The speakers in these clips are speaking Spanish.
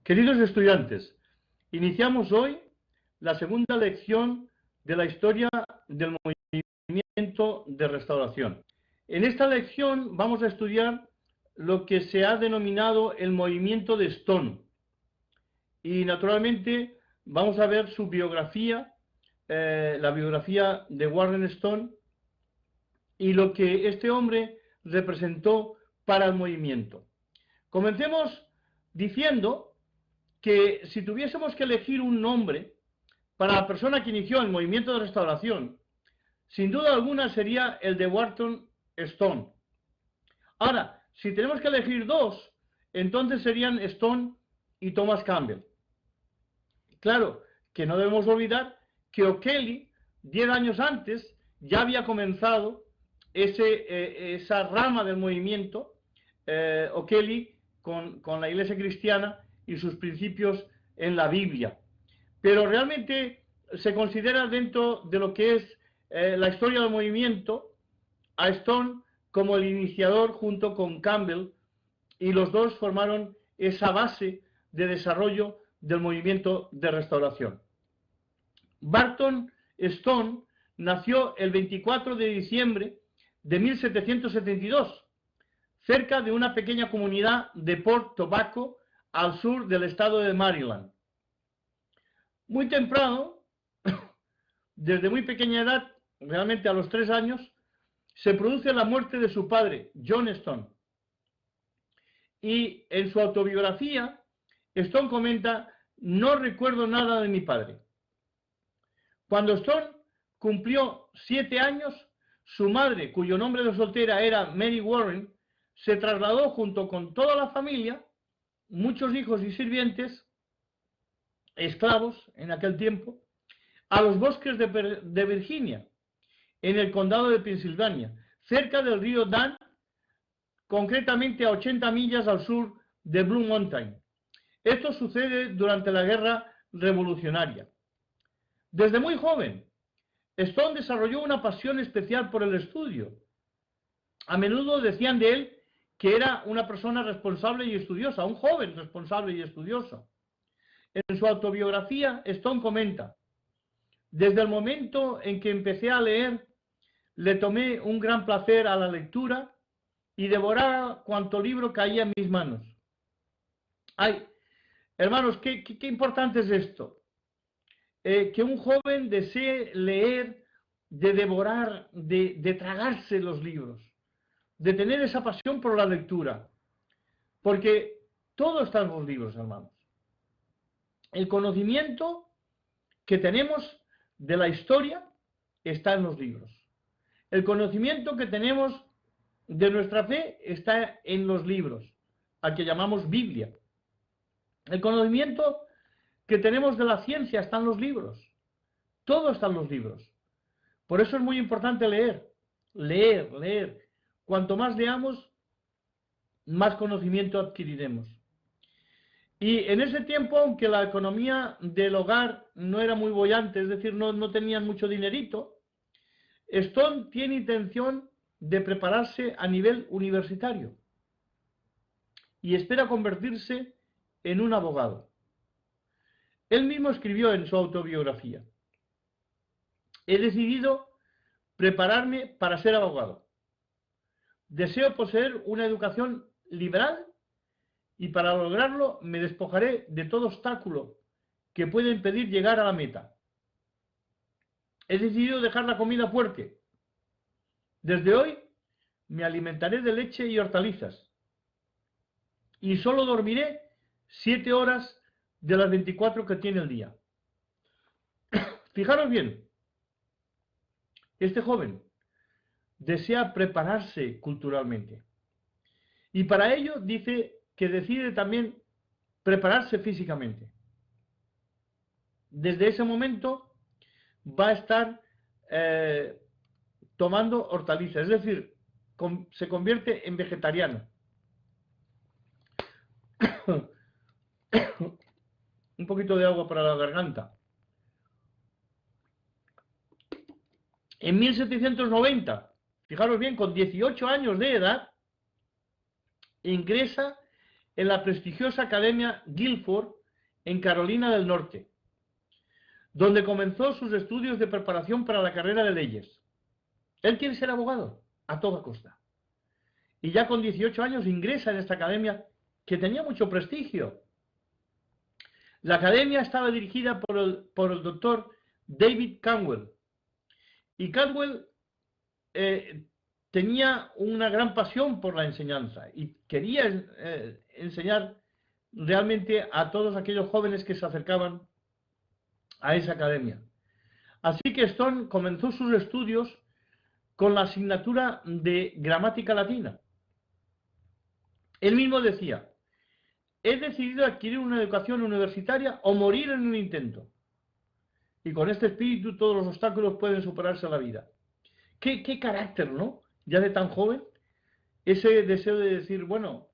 Queridos estudiantes, iniciamos hoy la segunda lección de la historia del movimiento de restauración. En esta lección vamos a estudiar lo que se ha denominado el movimiento de Stone. Y naturalmente vamos a ver su biografía, la biografía de Warren Stone y lo que este hombre representó para el movimiento. Comencemos diciendo que si tuviésemos que elegir un nombre para la persona que inició el movimiento de restauración, sin duda alguna sería el de Warren Stone. Ahora, si tenemos que elegir dos, entonces serían Stone y Thomas Campbell. Claro que no debemos olvidar que O'Kelly, 10 años antes, ya había comenzado esa rama del movimiento, O'Kelly con la Iglesia cristiana y sus principios en la Biblia. Pero realmente se considera dentro de lo que es la historia del movimiento a Stone como el iniciador junto con Campbell, y los dos formaron esa base de desarrollo del movimiento de restauración. Barton Stone nació el 24 de diciembre de 1772, cerca de una pequeña comunidad de Port Tobacco, al sur del estado de Maryland. Muy temprano, desde muy pequeña edad, realmente a los 3 años, se produce la muerte de su padre, John Stone. Y en su autobiografía, Stone comenta: no recuerdo nada de mi padre. Cuando Stone cumplió 7 años, su madre, cuyo nombre de soltera era Mary Warren, se trasladó junto con toda la familia, muchos hijos y sirvientes, esclavos en aquel tiempo, a los bosques de Virginia, en el condado de Pensilvania, cerca del río Dan, concretamente a 80 millas al sur de Blue Mountain. Esto sucede durante la Guerra Revolucionaria. Desde muy joven, Stone desarrolló una pasión especial por el estudio. A menudo decían de él que era una persona responsable y estudiosa, un joven responsable y estudioso. En su autobiografía, Stone comenta: desde el momento en que empecé a leer, le tomé un gran placer a la lectura y devoraba cuanto libro caía en mis manos. Ay, hermanos, qué importante es esto. Que un joven desee leer, de devorar, de tragarse los libros, de tener esa pasión por la lectura. Porque todo está en los libros, hermanos. El conocimiento que tenemos de la historia está en los libros. El conocimiento que tenemos de nuestra fe está en los libros, al que llamamos Biblia. El conocimiento que tenemos de la ciencia está en los libros. Todo está en los libros. Por eso es muy importante leer, leer, leer. Cuanto más leamos, más conocimiento adquiriremos. Y en ese tiempo, aunque la economía del hogar no era muy boyante, es decir, no tenían mucho dinerito, Stone tiene intención de prepararse a nivel universitario y espera convertirse en un abogado. Él mismo escribió en su autobiografía: he decidido prepararme para ser abogado. Deseo poseer una educación liberal y para lograrlo me despojaré de todo obstáculo que pueda impedir llegar a la meta. He decidido dejar la comida fuerte. Desde hoy me alimentaré de leche y hortalizas y solo dormiré 7 horas de las 24 que tiene el día. Fijaros bien, este joven desea prepararse culturalmente y para ello dice que decide también prepararse físicamente. Desde ese momento va a estar tomando hortalizas, es decir, se convierte en vegetariano. Un poquito de agua para la garganta. En 1790, fijaros bien, con 18 años de edad, ingresa en la prestigiosa Academia Guilford en Carolina del Norte, donde comenzó sus estudios de preparación para la carrera de leyes. Él quiere ser abogado a toda costa. Y ya con 18 años ingresa en esta academia que tenía mucho prestigio. La academia estaba dirigida por el doctor David Cantwell. Y Cantwell tenía una gran pasión por la enseñanza y quería enseñar realmente a todos aquellos jóvenes que se acercaban a esa academia. Así que Stone comenzó sus estudios con la asignatura de gramática latina. Él mismo decía: he decidido adquirir una educación universitaria o morir en un intento. Y con este espíritu todos los obstáculos pueden superarse en la vida. ¿Qué carácter, ¿no? Ya de tan joven, ese deseo de decir, bueno,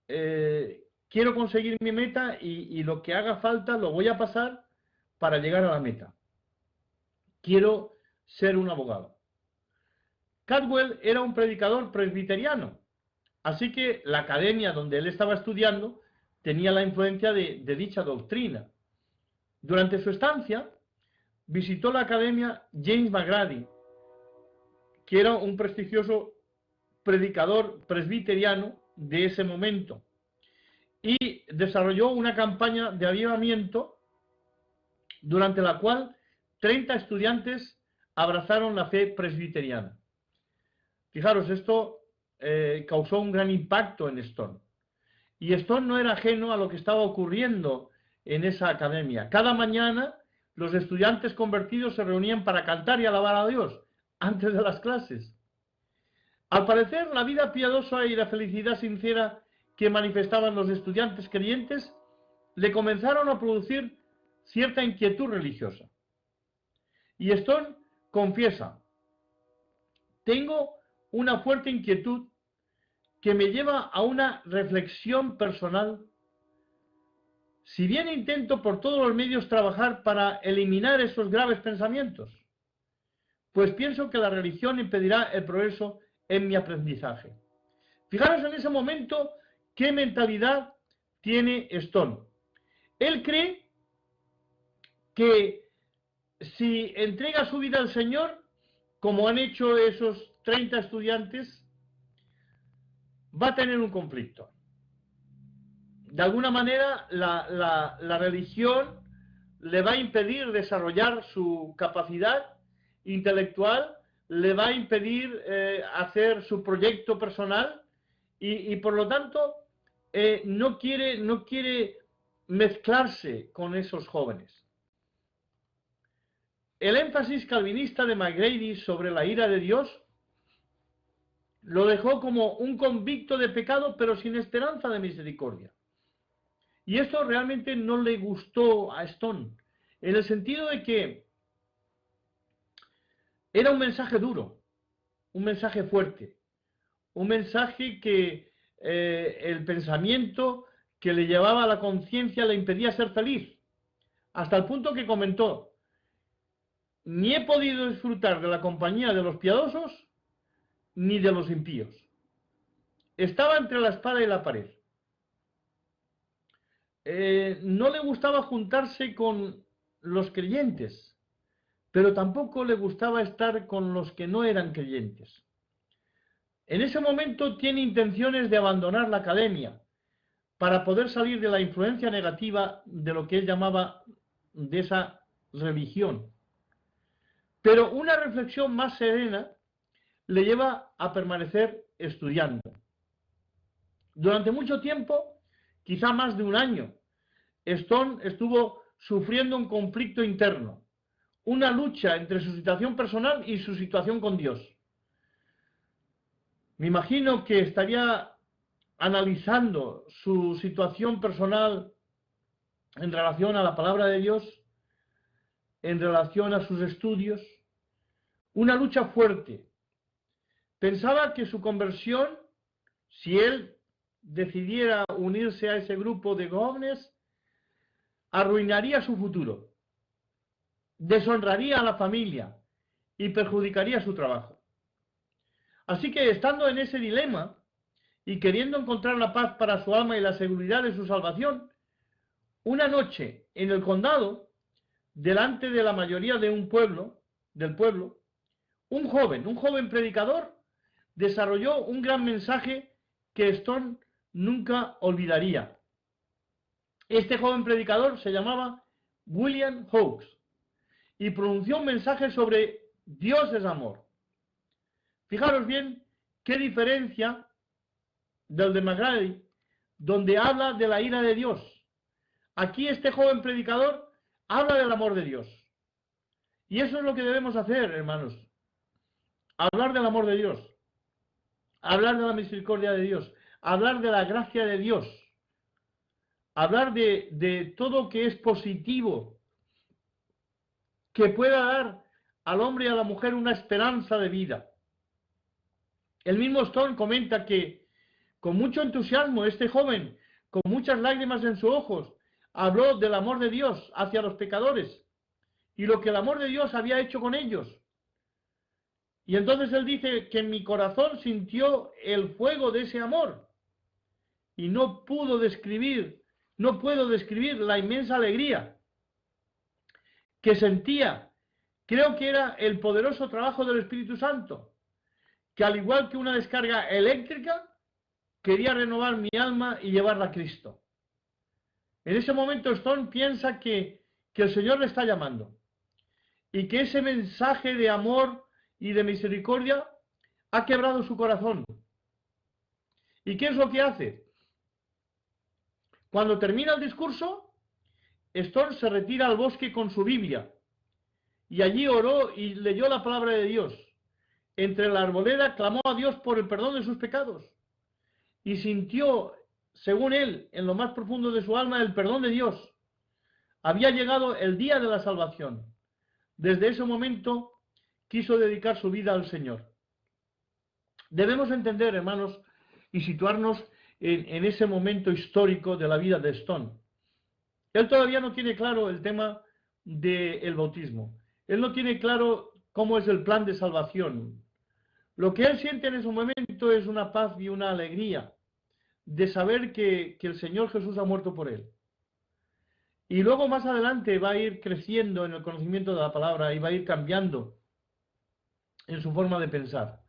quiero conseguir mi meta y lo que haga falta lo voy a pasar para llegar a la meta. Quiero ser un abogado. Cantwell era un predicador presbiteriano, así que la academia donde él estaba estudiando tenía la influencia de dicha doctrina. Durante su estancia, visitó la academia James McGrady, que era un prestigioso predicador presbiteriano de ese momento, y desarrolló una campaña de avivamiento durante la cual 30 estudiantes abrazaron la fe presbiteriana. Fijaros, esto causó un gran impacto en Stone. Y Stone no era ajeno a lo que estaba ocurriendo en esa academia. Cada mañana los estudiantes convertidos se reunían para cantar y alabar a Dios antes de las clases. Al parecer, la vida piadosa y la felicidad sincera que manifestaban los estudiantes creyentes le comenzaron a producir cierta inquietud religiosa. Y Stone confiesa: tengo una fuerte inquietud que me lleva a una reflexión personal. Si bien intento por todos los medios trabajar para eliminar esos graves pensamientos, pues pienso que la religión impedirá el progreso en mi aprendizaje. Fijaros en ese momento qué mentalidad tiene Stone. Él cree que si entrega su vida al Señor, como han hecho esos 30 estudiantes, va a tener un conflicto. De alguna manera, la religión le va a impedir desarrollar su capacidad intelectual, le va a impedir hacer su proyecto personal y por lo tanto no quiere mezclarse con esos jóvenes. El énfasis calvinista de McGrady sobre la ira de Dios lo dejó como un convicto de pecado, pero sin esperanza de misericordia. Y esto realmente no le gustó a Stone, en el sentido de que era un mensaje duro, un mensaje fuerte, un mensaje que el pensamiento que le llevaba a la conciencia le impedía ser feliz, hasta el punto que comentó: ni he podido disfrutar de la compañía de los piadosos ni de los impíos. Estaba entre la espada y la pared. No le gustaba juntarse con los creyentes, pero tampoco le gustaba estar con los que no eran creyentes. En ese momento tiene intenciones de abandonar la academia para poder salir de la influencia negativa de lo que él llamaba de esa religión. Pero una reflexión más serena le lleva a permanecer estudiando. Durante mucho tiempo, quizá más de un año, Stone estuvo sufriendo un conflicto interno, una lucha entre su situación personal y su situación con Dios. Me imagino que estaría analizando su situación personal en relación a la palabra de Dios, en relación a sus estudios, una lucha fuerte. Pensaba que su conversión, si él decidiera unirse a ese grupo de jóvenes, arruinaría su futuro, deshonraría a la familia y perjudicaría su trabajo. Así que, estando en ese dilema y queriendo encontrar la paz para su alma y la seguridad de su salvación, una noche en el condado, delante de la mayoría de del pueblo, un joven predicador, desarrolló un gran mensaje que Stone nunca olvidaría. Este joven predicador se llamaba William Hawkes y pronunció un mensaje sobre Dios es amor. Fijaros bien qué diferencia del de McGrady, donde habla de la ira de Dios. Aquí este joven predicador habla del amor de Dios. Y eso es lo que debemos hacer, hermanos. Hablar del amor de Dios. Hablar de la misericordia de Dios. Hablar de la gracia de Dios. Hablar de todo que es positivo, que pueda dar al hombre y a la mujer una esperanza de vida. El mismo Stone comenta que con mucho entusiasmo este joven, con muchas lágrimas en sus ojos, habló del amor de Dios hacia los pecadores y lo que el amor de Dios había hecho con ellos. Y entonces él dice que en mi corazón sintió el fuego de ese amor y no puedo describir la inmensa alegría que sentía. Creo que era el poderoso trabajo del Espíritu Santo, que al igual que una descarga eléctrica, quería renovar mi alma y llevarla a Cristo. En ese momento Stone piensa que el Señor le está llamando y que ese mensaje de amor y de misericordia ha quebrado su corazón. ¿Y qué es lo que hace? Cuando termina el discurso, Stone se retira al bosque con su Biblia y allí oró y leyó la palabra de Dios. Entre la arboleda clamó a Dios por el perdón de sus pecados y sintió, según él, en lo más profundo de su alma, el perdón de Dios. Había llegado el día de la salvación. Desde ese momento quiso dedicar su vida al Señor. Debemos entender, hermanos, y situarnos en ese momento histórico de la vida de Stone. Él todavía no tiene claro el tema del bautismo. Él no tiene claro cómo es el plan de salvación. Lo que él siente en ese momento es una paz y una alegría de saber que el Señor Jesús ha muerto por él. Y luego más adelante va a ir creciendo en el conocimiento de la palabra y va a ir cambiando en su forma de pensar.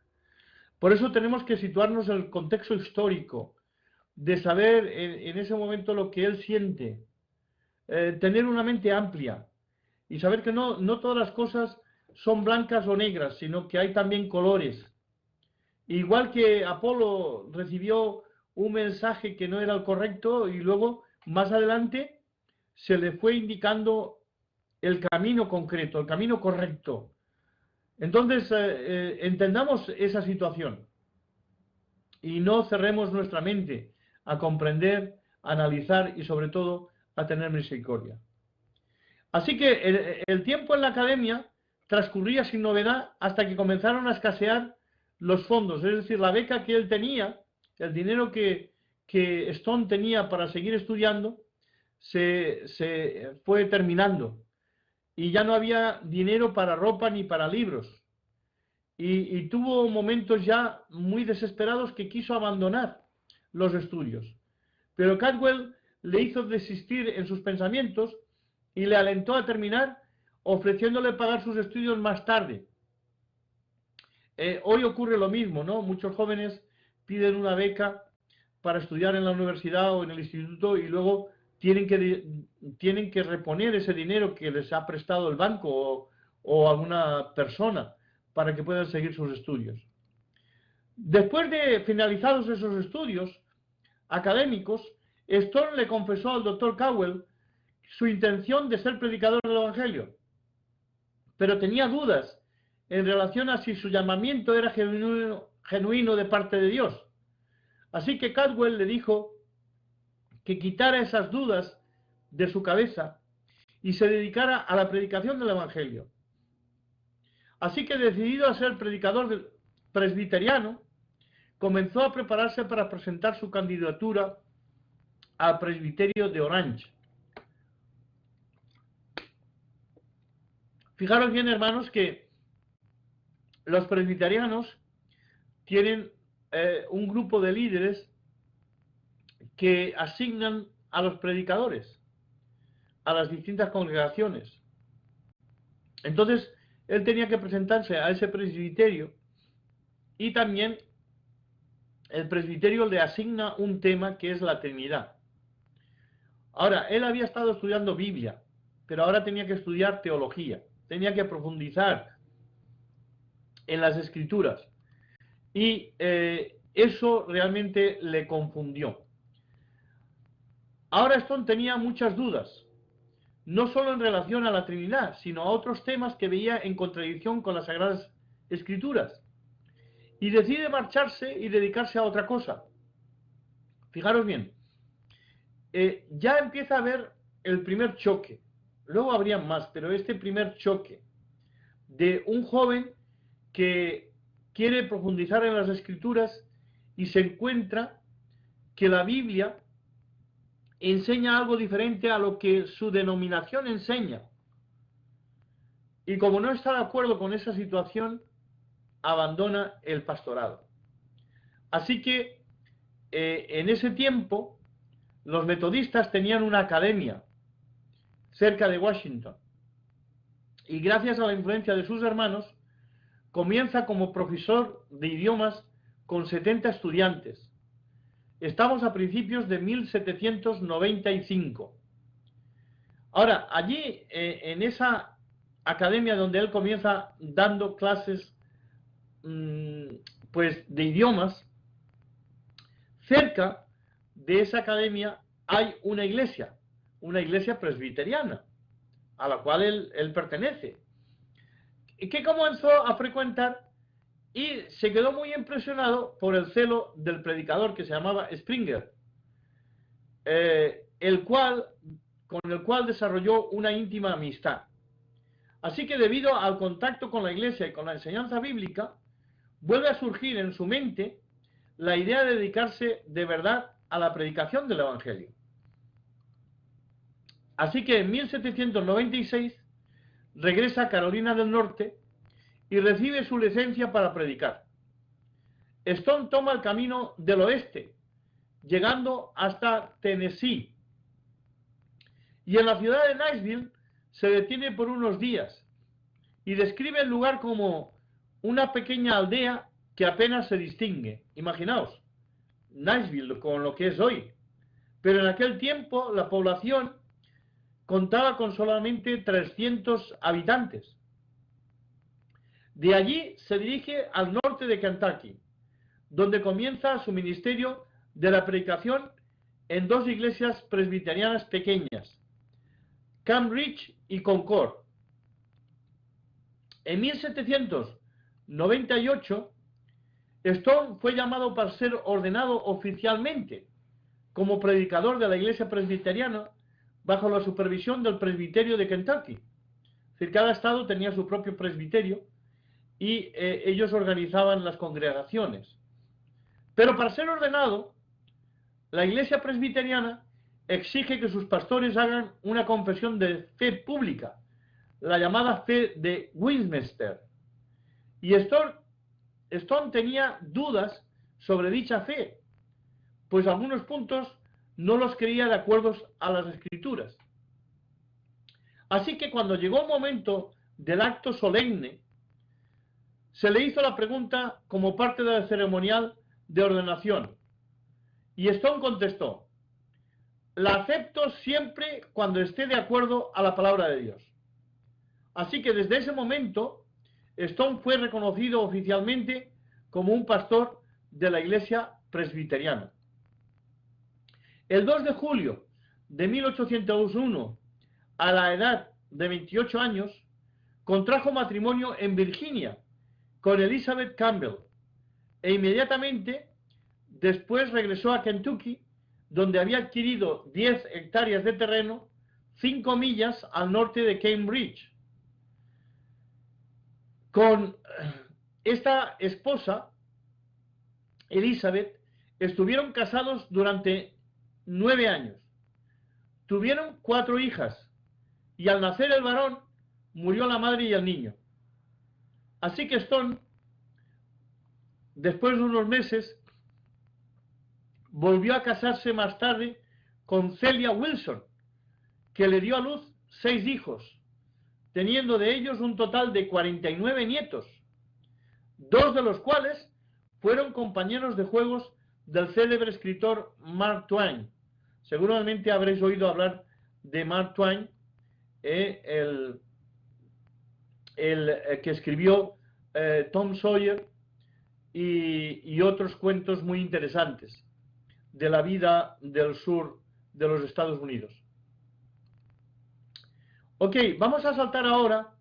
Por eso tenemos que situarnos en el contexto histórico, de saber en ese momento lo que él siente, tener una mente amplia y saber que no todas las cosas son blancas o negras, sino que hay también colores. Igual que Apolo recibió un mensaje que no era el correcto y luego más adelante se le fue indicando el camino concreto, el camino correcto. Entonces, entendamos esa situación y no cerremos nuestra mente a comprender, a analizar y sobre todo a tener misericordia. Así que el tiempo en la academia transcurría sin novedad hasta que comenzaron a escasear los fondos, es decir, la beca que él tenía, el dinero que Stone tenía para seguir estudiando, se fue terminando y ya no había dinero para ropa ni para libros. Y tuvo momentos ya muy desesperados que quiso abandonar los estudios. Pero Caldwell le hizo desistir en sus pensamientos y le alentó a terminar, ofreciéndole pagar sus estudios más tarde. Hoy ocurre lo mismo, ¿no? Muchos jóvenes piden una beca para estudiar en la universidad o en el instituto y luego tienen que reponer ese dinero que les ha prestado el banco o alguna persona para que puedan seguir sus estudios. Después de finalizados esos estudios académicos, Stone le confesó al doctor Caldwell su intención de ser predicador del Evangelio, pero tenía dudas en relación a si su llamamiento era genuino de parte de Dios. Así que Caldwell le dijo que quitara esas dudas de su cabeza y se dedicara a la predicación del Evangelio. Así que, decidido a ser predicador presbiteriano, comenzó a prepararse para presentar su candidatura al presbiterio de Orange. Fijaros bien, hermanos, que los presbiterianos tienen un grupo de líderes que asignan a los predicadores, a las distintas congregaciones. Entonces, él tenía que presentarse a ese presbiterio y también el presbiterio le asigna un tema que es la Trinidad. Ahora, él había estado estudiando Biblia, pero ahora tenía que estudiar teología, tenía que profundizar en las Escrituras. Y eso realmente le confundió. Ahora Stone tenía muchas dudas, no solo en relación a la Trinidad, sino a otros temas que veía en contradicción con las Sagradas Escrituras. Y decide marcharse y dedicarse a otra cosa. Fijaros bien, ya empieza a haber el primer choque. Luego habría más, pero este primer choque de un joven que quiere profundizar en las Escrituras y se encuentra que la Biblia enseña algo diferente a lo que su denominación enseña. Y como no está de acuerdo con esa situación, abandona el pastorado. Así que en ese tiempo los metodistas tenían una academia cerca de Washington. Y gracias a la influencia de sus hermanos, comienza como profesor de idiomas con 70 estudiantes. Estamos a principios de 1795. Ahora, allí, en esa academia donde él comienza dando clases pues de idiomas, cerca de esa academia hay una iglesia presbiteriana, a la cual él pertenece, y que comenzó a frecuentar y se quedó muy impresionado por el celo del predicador que se llamaba Springer, con el cual desarrolló una íntima amistad. Así que debido al contacto con la iglesia y con la enseñanza bíblica, vuelve a surgir en su mente la idea de dedicarse de verdad a la predicación del Evangelio. Así que en 1796 regresa a Carolina del Norte y recibe su licencia para predicar. Stone toma el camino del oeste, llegando hasta Tennessee. Y en la ciudad de Nashville se detiene por unos días y describe el lugar como una pequeña aldea que apenas se distingue. Imaginaos, Nashville con lo que es hoy. Pero en aquel tiempo la población contaba con solamente 300 habitantes. De allí se dirige al norte de Kentucky, donde comienza su ministerio de la predicación en dos iglesias presbiterianas pequeñas, Camp Ridge y Concord. En 1798, Stone fue llamado para ser ordenado oficialmente como predicador de la iglesia presbiteriana bajo la supervisión del presbiterio de Kentucky. Es decir, cada estado tenía su propio presbiterio y ellos organizaban las congregaciones. Pero para ser ordenado, la iglesia presbiteriana exige que sus pastores hagan una confesión de fe pública, la llamada fe de Westminster. Y Stone tenía dudas sobre dicha fe, pues algunos puntos no los creía de acuerdo a las Escrituras. Así que cuando llegó el momento del acto solemne, se le hizo la pregunta como parte del ceremonial de ordenación. Y Stone contestó: la acepto siempre cuando esté de acuerdo a la palabra de Dios. Así que desde ese momento, Stone fue reconocido oficialmente como un pastor de la iglesia presbiteriana. El 2 de julio de 1801, a la edad de 28 años, contrajo matrimonio en Virginia con Elizabeth Campbell e inmediatamente después regresó a Kentucky, donde había adquirido 10 hectáreas de terreno 5 millas al norte de Cambridge. Con esta esposa, Elizabeth, estuvieron casados durante 9 años. Tuvieron 4 hijas y al nacer el varón murió la madre y el niño. Así que Stone, después de unos meses, volvió a casarse más tarde con Celia Wilson, que le dio a luz 6 hijos, teniendo de ellos un total de 49 nietos, 2 de los cuales fueron compañeros de juegos del célebre escritor Mark Twain. Seguramente habréis oído hablar de Mark Twain, el que escribió Tom Sawyer y otros cuentos muy interesantes de la vida del sur de los Estados Unidos. Ok, vamos a saltar ahora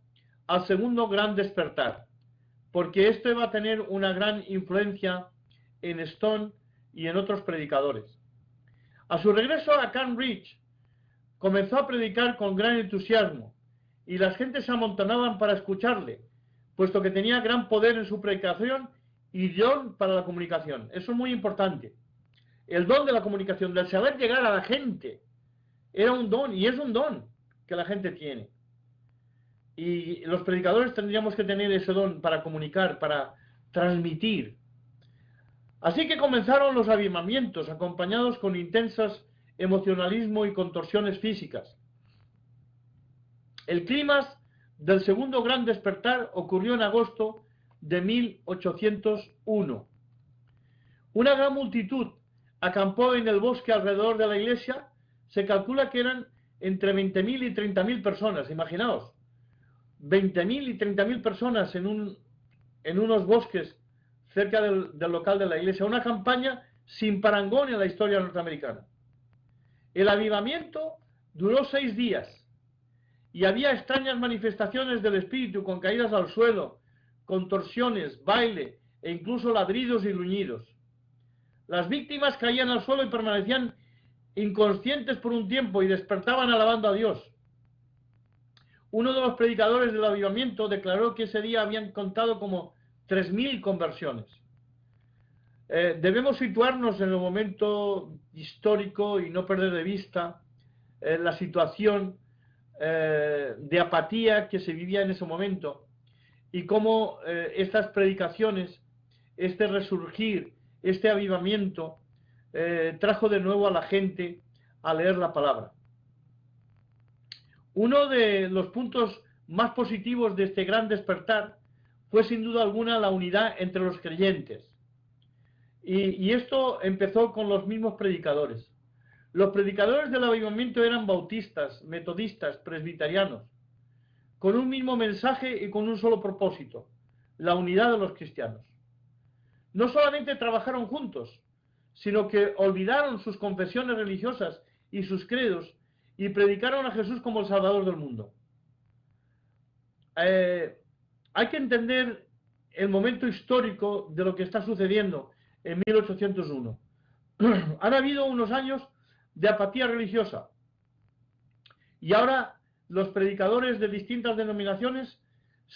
al segundo gran despertar, porque esto va a tener una gran influencia en Stone y en otros predicadores. A su regreso a Camp Ridge, comenzó a predicar con gran entusiasmo, y las gentes se amontonaban para escucharle, puesto que tenía gran poder en su predicación y don para la comunicación. Eso es muy importante. El don de la comunicación, del saber llegar a la gente, era un don, y es un don que la gente tiene. Y los predicadores tendríamos que tener ese don para comunicar, para transmitir. Así que comenzaron los avivamientos, acompañados con intensos emocionalismo y contorsiones físicas. El clímax del segundo gran despertar ocurrió en agosto de 1801. Una gran multitud acampó en el bosque alrededor de la iglesia. Se calcula que eran entre 20.000 y 30.000 personas, imaginaos. 20.000 y 30.000 personas en unos bosques cerca del local de la iglesia. Una campaña sin parangón en la historia norteamericana. El avivamiento duró 6 días y había extrañas manifestaciones del espíritu, con caídas al suelo, contorsiones, baile e incluso ladridos y gruñidos. Las víctimas caían al suelo y permanecían inconscientes por un tiempo y despertaban alabando a Dios. Uno de los predicadores del avivamiento declaró que ese día habían contado como 3.000 conversiones. Debemos situarnos en el momento histórico y no perder de vista la situación de apatía que se vivía en ese momento, y cómo estas predicaciones, este resurgir, este avivamiento trajo de nuevo a la gente a leer la palabra. Uno de los puntos más positivos de este gran despertar fue sin duda alguna la unidad entre los creyentes. Y esto empezó con los mismos predicadores. Los predicadores del avivamiento eran bautistas, metodistas, presbiterianos, con un mismo mensaje y con un solo propósito: la unidad de los cristianos. No solamente trabajaron juntos, sino que olvidaron sus confesiones religiosas y sus credos y predicaron a Jesús como el Salvador del mundo. Hay que entender el momento histórico de lo que está sucediendo en 1801. Han habido unos años de apatía religiosa, y ahora los predicadores de distintas denominaciones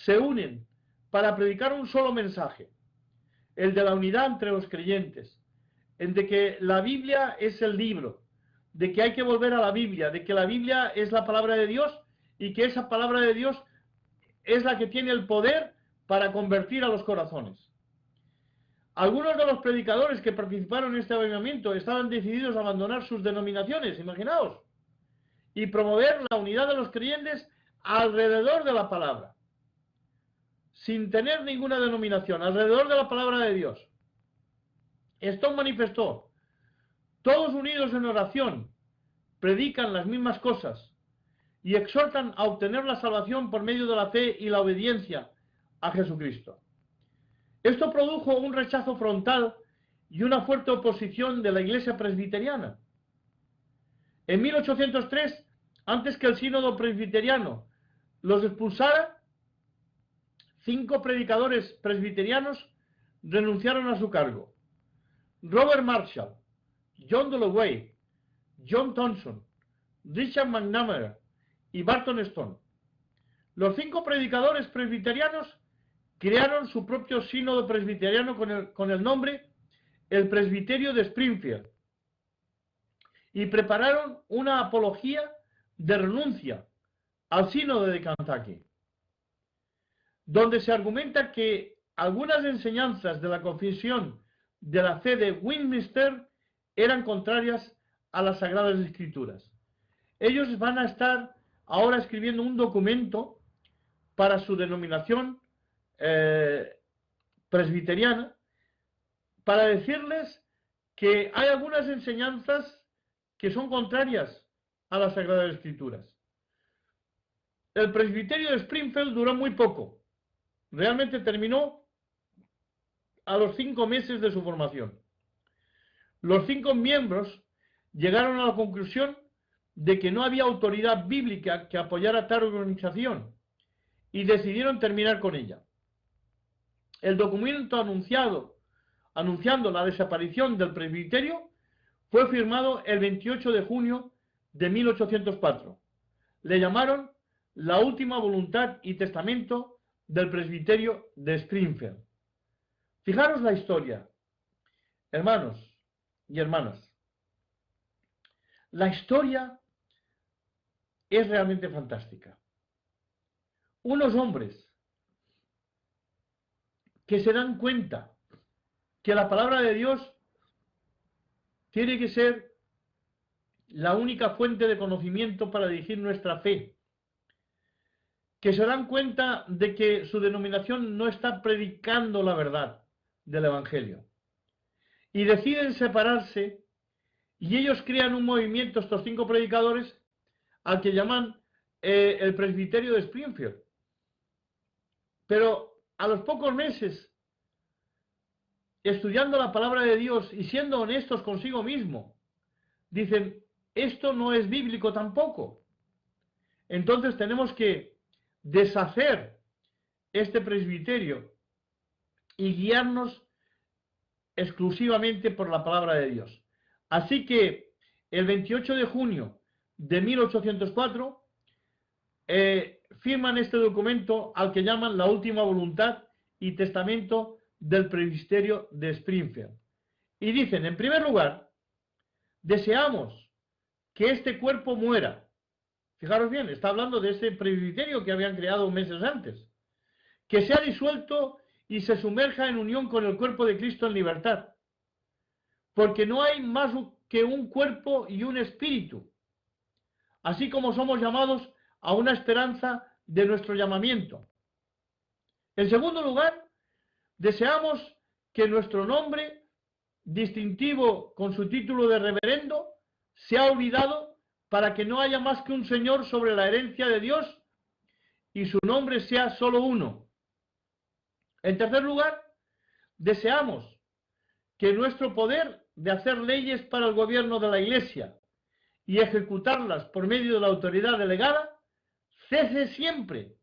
se unen para predicar un solo mensaje: el de la unidad entre los creyentes, en de que la Biblia es el libro, de que hay que volver a la Biblia, de que la Biblia es la palabra de Dios y que esa palabra de Dios es la que tiene el poder para convertir a los corazones. Algunos de los predicadores que participaron en este avivamiento estaban decididos a abandonar sus denominaciones, imaginaos, y promover la unidad de los creyentes alrededor de la palabra, sin tener ninguna denominación, alrededor de la palabra de Dios. Stone manifestó: todos unidos en oración, predican las mismas cosas y exhortan a obtener la salvación por medio de la fe y la obediencia a Jesucristo. Esto produjo un rechazo frontal y una fuerte oposición de la iglesia presbiteriana. En 1803, antes que el sínodo presbiteriano los expulsara, 5 predicadores presbiterianos renunciaron a su cargo: Robert Marshall, John Dalloway, John Thompson, Richard McNamara y Barton Stone. Los 5 predicadores presbiterianos crearon su propio sínodo presbiteriano con el nombre el Presbiterio de Springfield, y prepararon una apología de renuncia al sínodo de Kentucky, donde se argumenta que algunas enseñanzas de la confesión de la fe de Westminster eran contrarias a las Sagradas Escrituras. Ellos van a estar ahora escribiendo un documento para su denominación presbiteriana, para decirles que hay algunas enseñanzas que son contrarias a las Sagradas Escrituras. El presbiterio de Springfield duró muy poco. Realmente terminó a los 5 meses de su formación. Los 5 miembros llegaron a la conclusión de que no había autoridad bíblica que apoyara tal organización y decidieron terminar con ella. El documento anunciando la desaparición del presbiterio fue firmado el 28 de junio de 1804. Le llamaron la última voluntad y testamento del presbiterio de Springfield. Fijaros la historia, hermanos y hermanas. La historia es realmente fantástica. Unos hombres que se dan cuenta que la palabra de Dios tiene que ser la única fuente de conocimiento para dirigir nuestra fe, que se dan cuenta de que su denominación no está predicando la verdad del Evangelio, y deciden separarse, y ellos crean un movimiento, estos 5 predicadores, al que llaman el presbiterio de Springfield. Pero a los pocos meses, estudiando la palabra de Dios y siendo honestos consigo mismo, dicen, esto no es bíblico tampoco. Entonces tenemos que deshacer este presbiterio y guiarnos exclusivamente por la palabra de Dios. Así que el 28 de junio de 1804 firman este documento al que llaman la última voluntad y testamento del presbiterio de Springfield. Y dicen, en primer lugar, deseamos que este cuerpo muera. Fijaros bien, está hablando de ese presbiterio que habían creado meses antes. Que sea disuelto y se sumerja en unión con el cuerpo de Cristo en libertad. Porque no hay más que un cuerpo y un espíritu. Así como somos llamados a una esperanza de nuestro llamamiento. En segundo lugar, deseamos que nuestro nombre, distintivo con su título de reverendo, sea olvidado para que no haya más que un Señor sobre la herencia de Dios y su nombre sea solo uno. En tercer lugar, deseamos que nuestro poder de hacer leyes para el gobierno de la Iglesia y ejecutarlas por medio de la autoridad delegada cese siempre,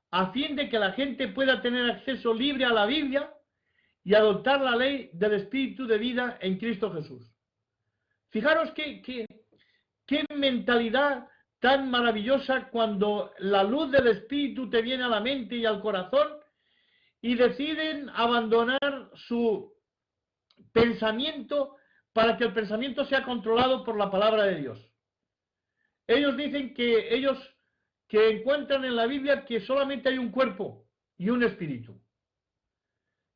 a fin de que la gente pueda tener acceso libre a la Biblia y adoptar la ley del Espíritu de vida en Cristo Jesús. Fijaros qué mentalidad tan maravillosa cuando la luz del Espíritu te viene a la mente y al corazón y deciden abandonar su pensamiento para que el pensamiento sea controlado por la palabra de Dios. Ellos dicen que encuentran en la Biblia que solamente hay un cuerpo y un espíritu.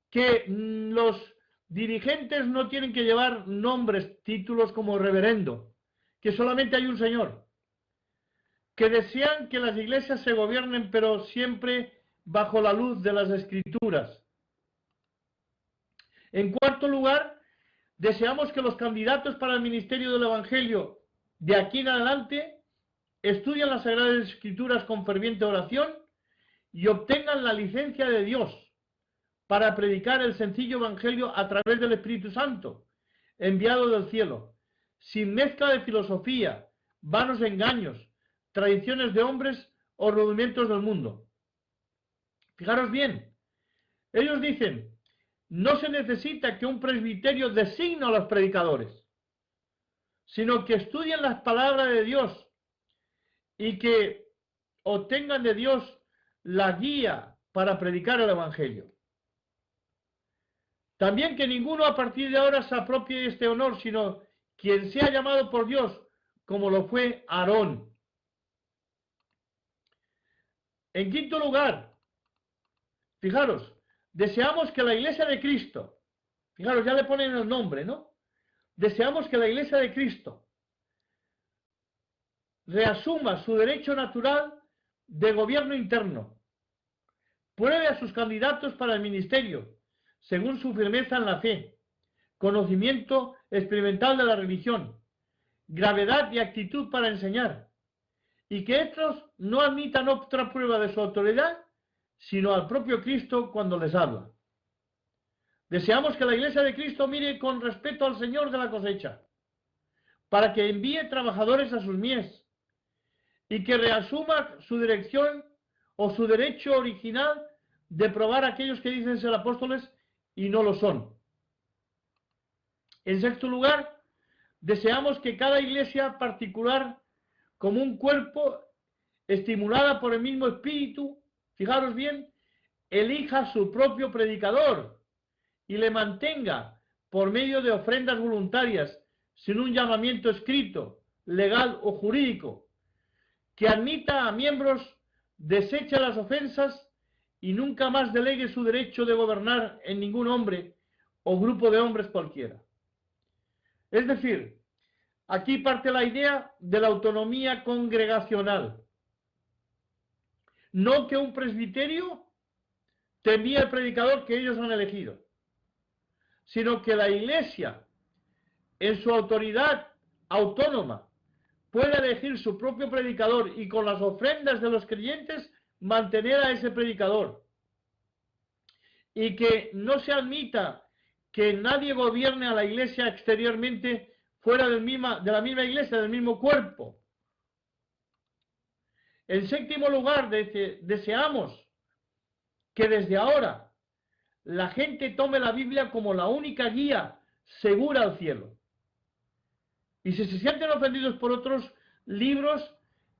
Que los dirigentes no tienen que llevar nombres, títulos como reverendo, que solamente hay un Señor. Que desean que las iglesias se gobiernen, pero siempre bajo la luz de las Escrituras. En cuarto lugar, deseamos que los candidatos para el ministerio del Evangelio de aquí en adelante estudien las Sagradas Escrituras con ferviente oración y obtengan la licencia de Dios para predicar el sencillo Evangelio a través del Espíritu Santo, enviado del cielo, sin mezcla de filosofía, vanos engaños, tradiciones de hombres o rudimentos del mundo. Fijaros bien, ellos dicen, no se necesita que un presbiterio designe a los predicadores, sino que estudien las palabras de Dios y que obtengan de Dios la guía para predicar el Evangelio. También que ninguno a partir de ahora se apropie de este honor, sino quien sea llamado por Dios, como lo fue Aarón. En quinto lugar, fijaros, deseamos que la Iglesia de Cristo, fijaros, ya le ponen el nombre, ¿no? deseamos que la Iglesia de Cristo reasuma su derecho natural de gobierno interno, pruebe a sus candidatos para el ministerio, según su firmeza en la fe, conocimiento experimental de la religión, gravedad y actitud para enseñar, y que estos no admitan otra prueba de su autoridad, sino al propio Cristo cuando les habla. Deseamos que la Iglesia de Cristo mire con respeto al Señor de la cosecha, para que envíe trabajadores a sus mies, y que reasuma su dirección o su derecho original de probar a aquellos que dicen ser apóstoles y no lo son. En sexto lugar, deseamos que cada iglesia particular, como un cuerpo, estimulada por el mismo espíritu, fijaros bien, elija su propio predicador y le mantenga por medio de ofrendas voluntarias, sin un llamamiento escrito, legal o jurídico, que admita a miembros, deseche las ofensas y nunca más delegue su derecho de gobernar en ningún hombre o grupo de hombres cualquiera. Es decir, aquí parte la idea de la autonomía congregacional. No que un presbiterio te envíe el predicador que ellos han elegido, sino que la Iglesia, en su autoridad autónoma, puede elegir su propio predicador y con las ofrendas de los creyentes mantener a ese predicador. Y que no se admita que nadie gobierne a la Iglesia exteriormente fuera de la misma Iglesia, del mismo cuerpo. En séptimo lugar, deseamos que desde ahora la gente tome la Biblia como la única guía segura al cielo. Y si se sienten ofendidos por otros libros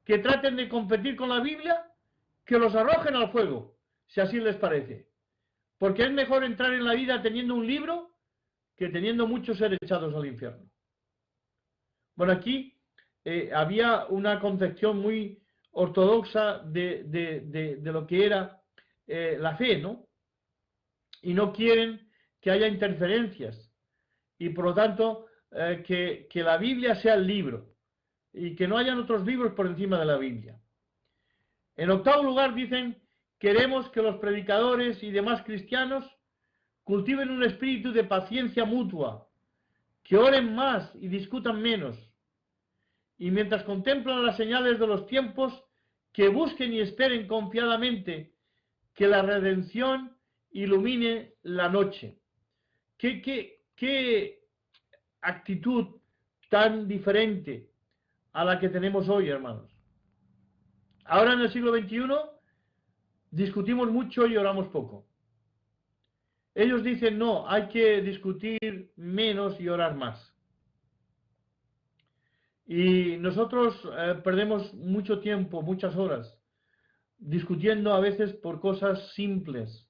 que traten de competir con la Biblia, que los arrojen al fuego, si así les parece. Porque es mejor entrar en la vida teniendo un libro que teniendo muchos ser echados al infierno. Bueno, aquí había una concepción muy ortodoxa de lo que era la fe, ¿no? Y no quieren que haya interferencias. Y por lo tanto, que la Biblia sea el libro y que no hayan otros libros por encima de la Biblia. En octavo lugar dicen, queremos que los predicadores y demás cristianos cultiven un espíritu de paciencia mutua, que oren más y discutan menos, y mientras contemplan las señales de los tiempos, que busquen y esperen confiadamente que la redención ilumine la noche. ¿Qué actitud tan diferente a la que tenemos hoy, hermanos? Ahora en el siglo XXI discutimos mucho y oramos poco. Ellos dicen, no, hay que discutir menos y orar más. Y nosotros perdemos mucho tiempo, muchas horas, discutiendo a veces por cosas simples,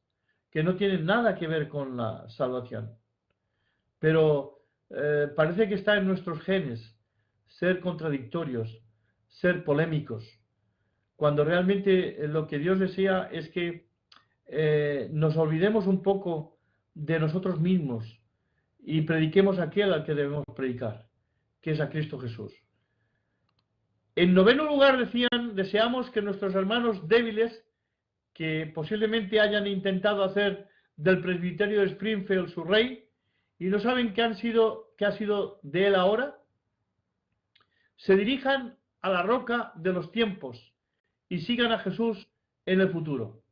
que no tienen nada que ver con la salvación. Pero parece que está en nuestros genes ser contradictorios, ser polémicos, cuando realmente lo que Dios desea es que nos olvidemos un poco de nosotros mismos y prediquemos a aquel al que debemos predicar, que es a Cristo Jesús. En noveno lugar decían, deseamos que nuestros hermanos débiles, que posiblemente hayan intentado hacer del presbiterio de Springfield su rey, y no saben qué ha sido de él ahora, se dirijan a la roca de los tiempos y sigan a Jesús en el futuro.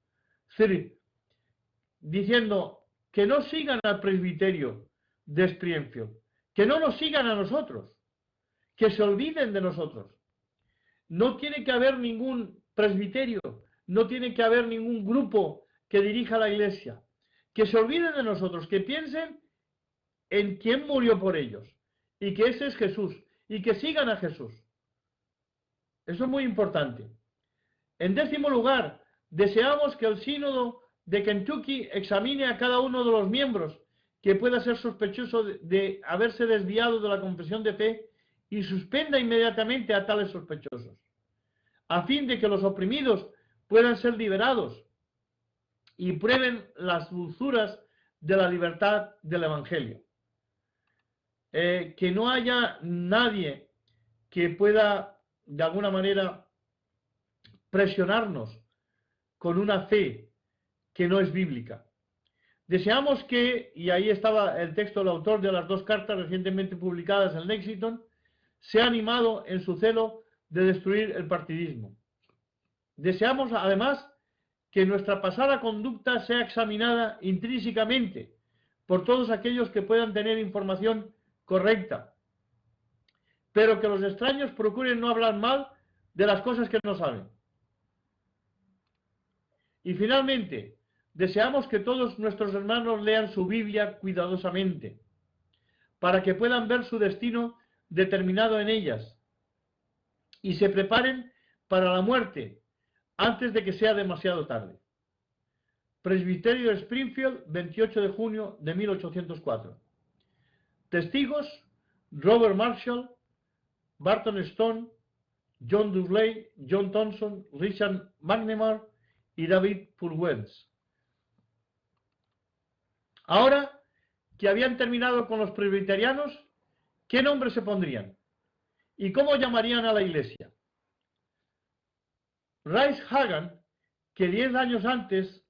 Es decir, diciendo que no sigan al presbiterio de Springfield, que no nos sigan a nosotros, que se olviden de nosotros. No tiene que haber ningún presbiterio, no tiene que haber ningún grupo que dirija la iglesia. Que se olviden de nosotros, que piensen en quién murió por ellos y que ese es Jesús y que sigan a Jesús. Eso es muy importante. En décimo lugar, deseamos que el sínodo de Kentucky examine a cada uno de los miembros que pueda ser sospechoso de haberse desviado de la confesión de fe y suspenda inmediatamente a tales sospechosos, a fin de que los oprimidos puedan ser liberados y prueben las dulzuras de la libertad del Evangelio. que no haya nadie que pueda de alguna manera presionarnos con una fe que no es bíblica. Deseamos que, y ahí estaba el texto del autor de las 2 cartas recientemente publicadas en Lexington, sea animado en su celo de destruir el partidismo. Deseamos además que nuestra pasada conducta sea examinada intrínsecamente por todos aquellos que puedan tener información correcta, pero que los extraños procuren no hablar mal de las cosas que no saben. Y finalmente, deseamos que todos nuestros hermanos lean su Biblia cuidadosamente, para que puedan ver su destino determinado en ellas y se preparen para la muerte antes de que sea demasiado tarde. Presbiterio de Springfield, 28 de junio de 1804. Testigos: Robert Marshall, Barton Stone, John Durley, John Thompson, Richard McNamara y David Purwentz. Ahora que habían terminado con los presbiterianos, ¿qué nombre se pondrían? ¿Y cómo llamarían a la iglesia? Rice Hagan, que 10 años antes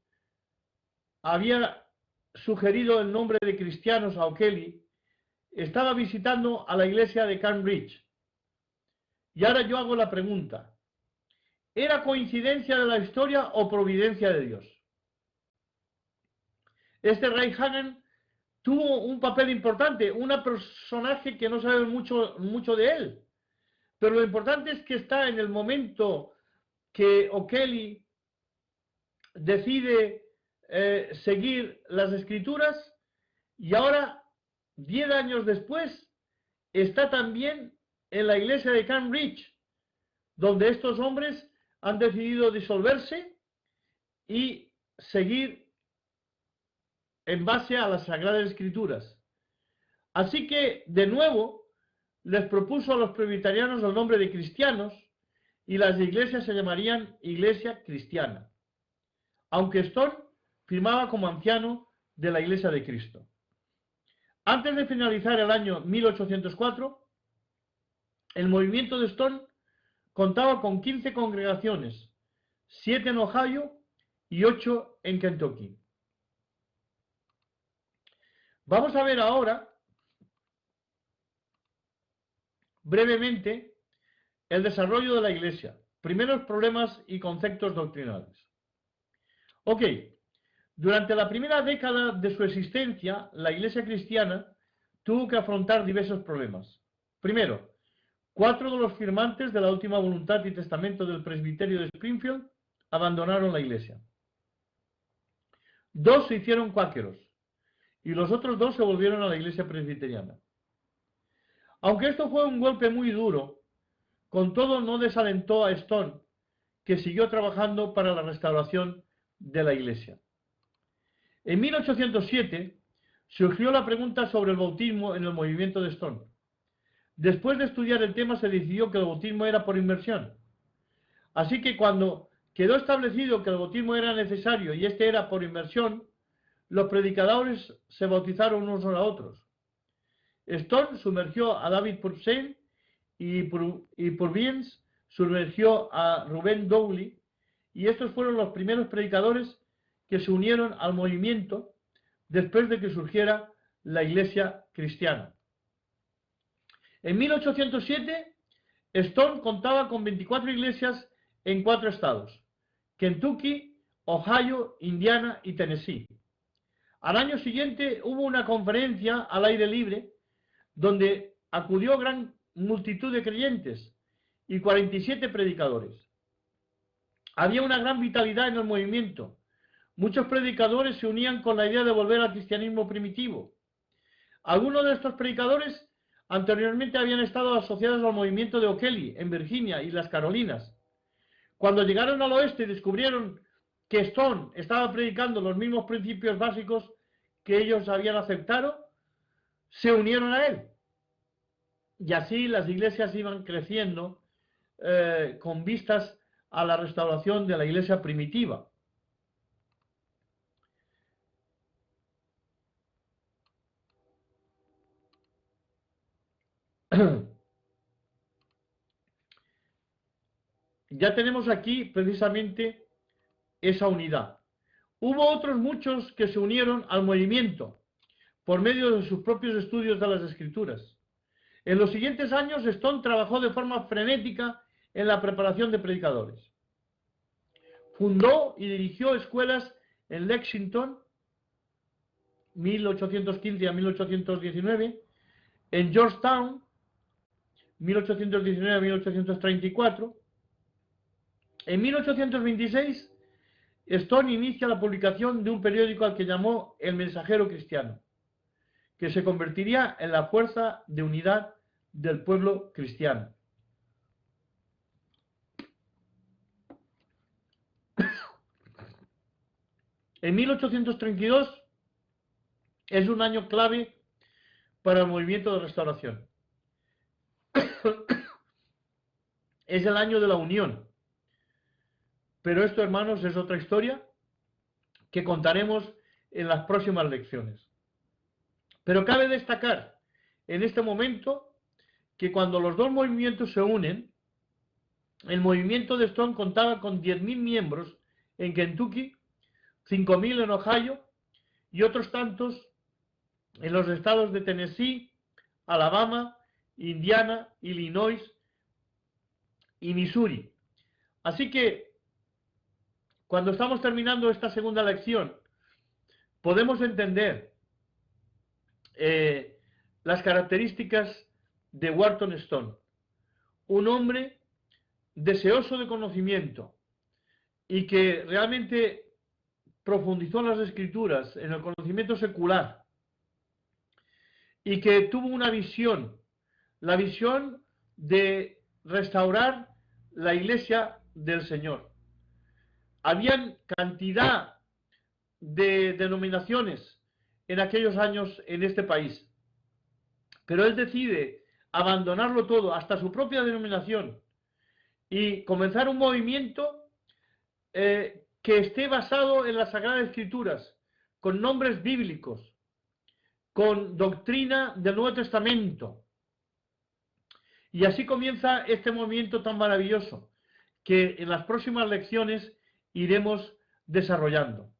había sugerido el nombre de cristianos a O'Kelly, estaba visitando a la iglesia de Cambridge. Y ahora yo hago la pregunta: ¿era coincidencia de la historia o providencia de Dios? Este Rice Hagan tuvo un papel importante, un personaje que no sabemos mucho de él, pero lo importante es que está en el momento que O'Kelly decide seguir las escrituras, y ahora 10 años después está también en la iglesia de Cambridge, donde estos hombres han decidido disolverse y seguir en base a las Sagradas Escrituras. Así que, de nuevo, les propuso a los presbiterianos el nombre de cristianos, y las iglesias se llamarían Iglesia Cristiana, aunque Stone firmaba como anciano de la Iglesia de Cristo. Antes de finalizar el año 1804, el movimiento de Stone contaba con 15 congregaciones, 7 en Ohio y 8 en Kentucky. Vamos a ver ahora brevemente el desarrollo de la Iglesia, primeros problemas y conceptos doctrinales. Ok, durante la primera década de su existencia, la Iglesia cristiana tuvo que afrontar diversos problemas. Primero, 4 de los firmantes de la última voluntad y testamento del presbiterio de Springfield abandonaron la Iglesia. 2 se hicieron cuáqueros y los otros 2 se volvieron a la Iglesia presbiteriana. Aunque esto fue un golpe muy duro, con todo no desalentó a Stone, que siguió trabajando para la restauración de la Iglesia. En 1807 surgió la pregunta sobre el bautismo en el movimiento de Stone. Después de estudiar el tema se decidió que el bautismo era por inmersión. Así que cuando quedó establecido que el bautismo era necesario y este era por inmersión, los predicadores se bautizaron unos a otros. Stone sumergió a David Purcell y Purviens sumergió a Rubén Dowley, y estos fueron los primeros predicadores que se unieron al movimiento después de que surgiera la Iglesia cristiana. En 1807, Stone contaba con 24 iglesias en 4 estados: Kentucky, Ohio, Indiana y Tennessee. Al año siguiente hubo una conferencia al aire libre donde acudió gran multitud de creyentes y 47 predicadores. Había una gran vitalidad en el movimiento. Muchos predicadores se unían con la idea de volver al cristianismo primitivo. Algunos de estos predicadores anteriormente habían estado asociados al movimiento de O'Kelly en Virginia y las Carolinas. Cuando llegaron al oeste y descubrieron que Stone estaba predicando los mismos principios básicos que ellos habían aceptado, se unieron a él. Y así las iglesias iban creciendo con vistas a la restauración de la iglesia primitiva. Ya tenemos aquí precisamente esa unidad. Hubo otros muchos que se unieron al movimiento por medio de sus propios estudios de las Escrituras. En los siguientes años, Stone trabajó de forma frenética en la preparación de predicadores. Fundó y dirigió escuelas en Lexington, 1815 a 1819, en Georgetown, 1819 a 1834. En 1826, Stone inicia la publicación de un periódico al que llamó El Mensajero Cristiano, que se convertiría en la fuerza de unidad del pueblo cristiano. En 1832 es un año clave para el movimiento de restauración. Es el año de la unión. Pero esto, hermanos, es otra historia que contaremos en las próximas lecciones. Pero cabe destacar en este momento que cuando los dos movimientos se unen, el movimiento de Stone contaba con 10.000 miembros en Kentucky, 5.000 en Ohio y otros tantos en los estados de Tennessee, Alabama, Indiana, Illinois y Missouri. Así que, cuando estamos terminando esta segunda lección, podemos entender las características de Wharton Stone. Un hombre deseoso de conocimiento y que realmente profundizó en las Escrituras, en el conocimiento secular, y que tuvo una visión, la visión de restaurar la iglesia del Señor. Habían cantidad de denominaciones en aquellos años en este país, pero él decide abandonarlo todo, hasta su propia denominación, y comenzar un movimiento que esté basado en las Sagradas Escrituras, con nombres bíblicos, con doctrina del Nuevo Testamento. Y así comienza este movimiento tan maravilloso que en las próximas lecciones iremos desarrollando.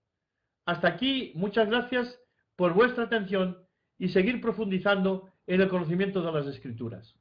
Hasta aquí, muchas gracias por vuestra atención y seguir profundizando en el conocimiento de las Escrituras.